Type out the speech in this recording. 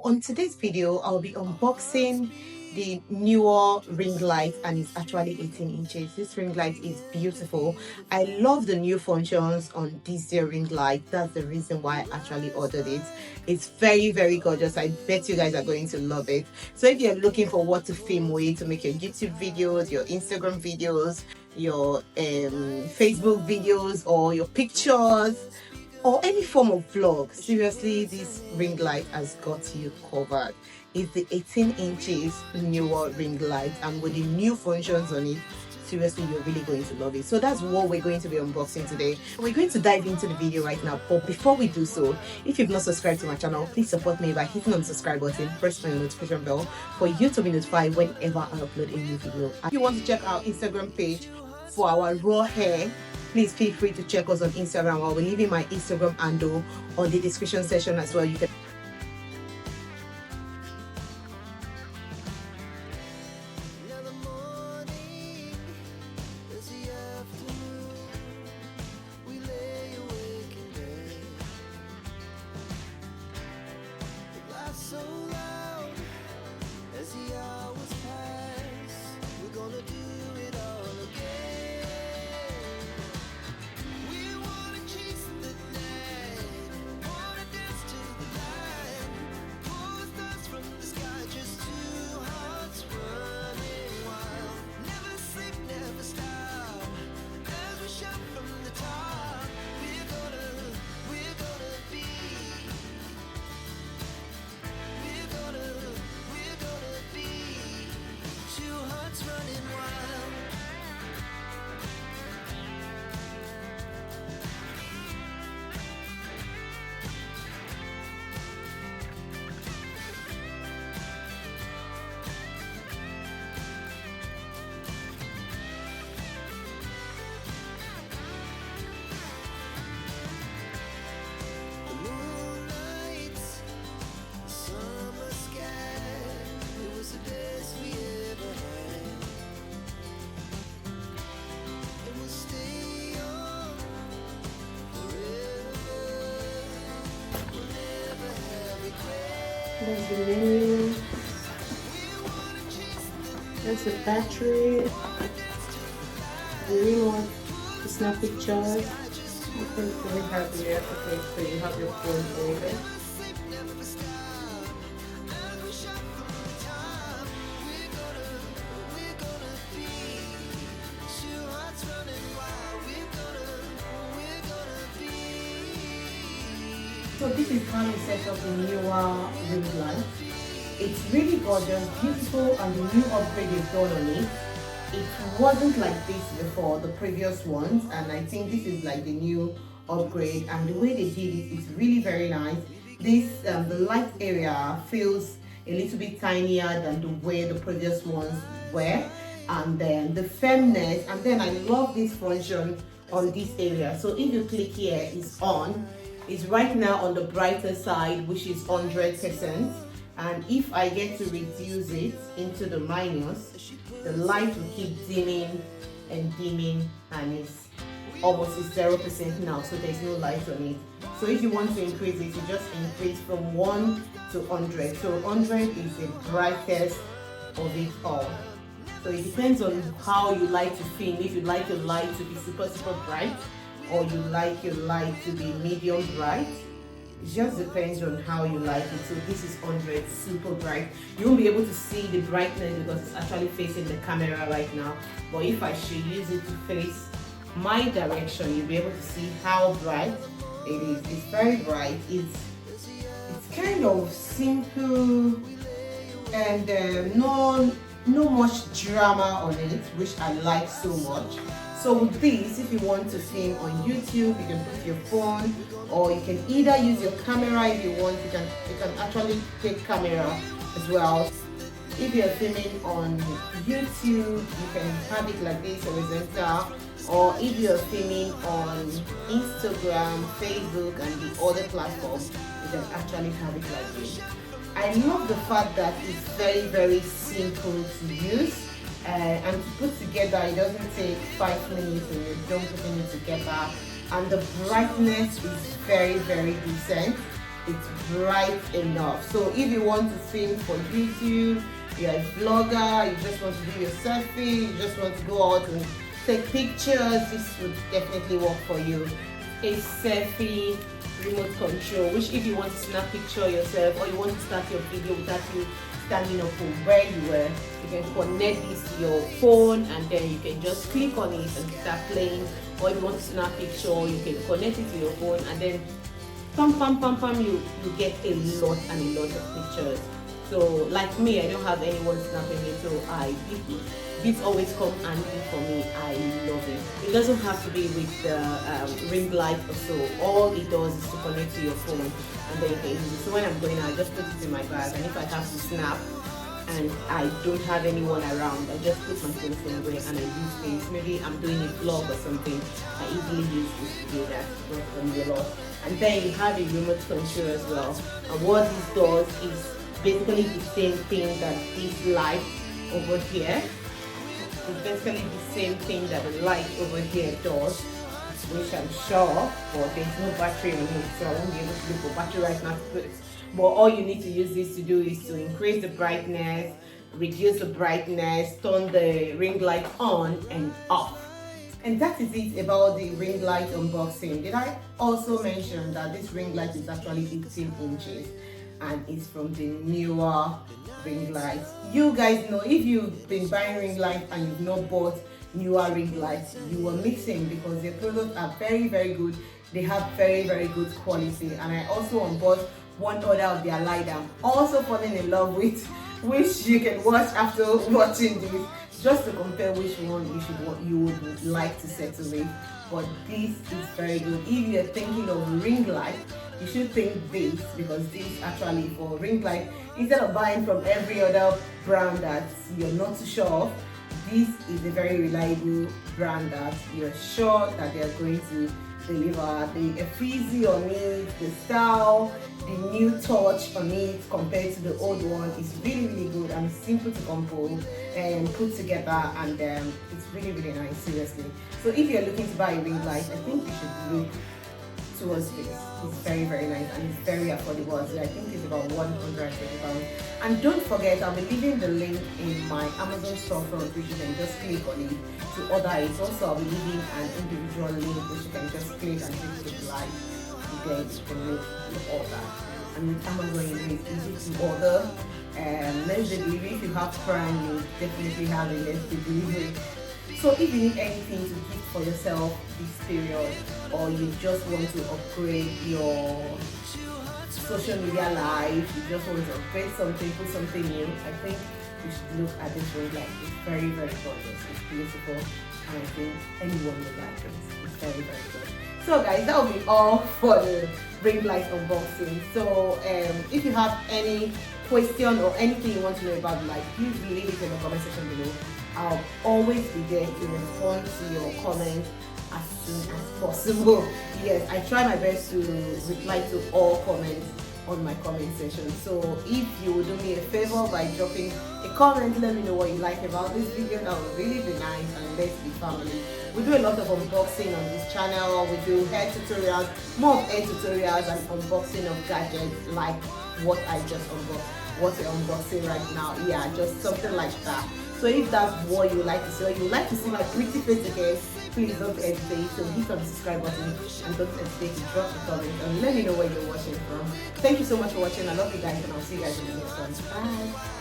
on today's video, I'll be unboxing the Neewer ring light, and it's actually 18 inches. This ring light is beautiful. I love the new functions on this ring light. That's the reason why I actually ordered it. It's very, very gorgeous. I bet you guys are going to love it. So if you're looking for what to film with, to make your YouTube videos, your Instagram videos, your Facebook videos, or your pictures, or any form of vlog, seriously, this ring light has got you covered. It's the 18 inches Neewer ring light, and with the new functions on it, seriously, you're really going to love it. So that's what we're going to be unboxing today. We're going to dive into the video right now, but before we do so, if you've not subscribed to my channel, please support me by hitting on the subscribe button, press the notification bell for you to be notified whenever I upload a new video. If you want to check our Instagram page for our raw hair, please feel free to check us on Instagram. I'll be leaving my Instagram handle on the description section as well. You can there's the menu, there's the battery, the remote to snap pictures. You can really have the okay, so you have your phone over there. So this is how you set up the Neewer ring light. It's really gorgeous, beautiful, and the new upgrade they've done on it. It wasn't like this before, the previous ones, and I think this is like the new upgrade, and the way they did it is really very nice. This the light area feels a little bit tinier than the way the previous ones were, and then the firmness, and then I love this function on this area. So if you click here, it's on. It's right now on the brighter side, which is 100%, and if I get to reduce it into the minus, the light will keep dimming and dimming, and it's almost 0% now, so there's no light on it. So if you want to increase it, you just increase from 1 to 100. So 100 is the brightest of it all. So it depends on how you like to film. If you like your light to be super bright, or you like your light to be medium bright, it just depends on how you like it. So this is 100, super bright. You won't be able to see the brightness because it's actually facing the camera right now, but if I should use it to face my direction, you'll be able to see how bright it is. It's very bright. It's kind of simple, and no much drama on it, which I like so much. So with this, if you want to film on YouTube, you can put your phone, or you can either use your camera if you want. You can actually take camera as well. If you're filming on YouTube, you can have it like this, horizontal, or if you're filming on Instagram, Facebook, and the other platforms, you can actually have it like this. I love the fact that it's very simple to use. And to put together, it doesn't take 5 minutes and you're done putting it together. And the brightness is very decent. it's bright enough. So if you want to film for YouTube, you're a vlogger, you just want to do your selfie, you just want to go out and take pictures, this would definitely work for you. A selfie remote control, which if you want to snap picture yourself or you want to start your video without you standing up from where you were, you can connect this to your phone and then you can just click on it and start playing. Or if you want to snap picture, you can connect it to your phone and then you get a lot and a lot of pictures. So like me, I don't have anyone snapping me, so this always come handy for me. I love it. It doesn't have to be with the ring light or so. All it does is to connect to your phone and then you can use it. So when I'm going out, I just put it in my bag, and if I have to snap and I don't have anyone around, I just put my phone somewhere and I use this. Maybe I'm doing a vlog or something, I easily use this to do that. It works for me a lot. And then you have a remote control as well. And what this does is basically the same thing that this light over here. It's basically the same thing that the light over here does, which I'm sure, but there's no battery on it, so I won't be able to look for battery right now to put. But all you need to use this to do is to increase the brightness, reduce the brightness, turn the ring light on and off. And that is it about the ring light unboxing. Did I also mention that this ring light is actually 15 inches and it's from the Neewer ring lights? You guys know, if you've been buying ring lights and you've not bought Neewer ring lights, you are mixing, because their products are very, very good. They have very, very good quality. And I also unboxed one other of their light I'm also falling in love with, which you can watch after watching this, just to compare which one you would like to settle with. But this is very good. If you're thinking of ring light, you should think this, because this is actually for ring light. Instead of buying from every other brand that you're not too sure of, this is a very reliable brand that you're sure that they're going to deliver. The efficacy on it, the style, the new touch on it compared to the old one is really, really good and simple to compose and put together, and it's really, really nice, seriously. So if you're looking to buy a ring light, I think you should look towards this. It's very, very nice and it's very affordable. So I think it's about £120. And don't forget, I'll be leaving the link in my Amazon storefront, which you can just click on it to order it. Also, I'll be leaving an individual link which you can just click and take it live. Then you can make your order. And with Amazon, it's easy to order. Next day delivery, if you have Prime, you definitely have a next day delivery. So if you need anything to gift for yourself this period, or you just want to upgrade your social media life, you just want to upgrade something, put something new, I think you should look at this ring light. It's very, very gorgeous. It's beautiful, and I think anyone would like it. It's very, very good. So guys, that will be all for the ring light unboxing. So if you have any question or anything you want to know about the light, please leave it in the comment section below. I'll always be there to respond to your comments as soon as possible. Yes, I try my best to reply to all comments on my comment section. So if you would do me a favor by dropping a comment, let me know what you like about this video. That would really be nice, and let's be family. We do a lot of unboxing on this channel. We do hair tutorials, more of hair tutorials and unboxing of gadgets like what I just unboxed, what we're unboxing right now. Yeah, just something like that. So if that's what you would like to see, or you would like to see my pretty face again, please don't hesitate to hit on the subscribe button and don't hesitate to drop a comment and let me know where you're watching from. Thank you so much for watching. I love you guys, and I'll see you guys in the next one. Bye.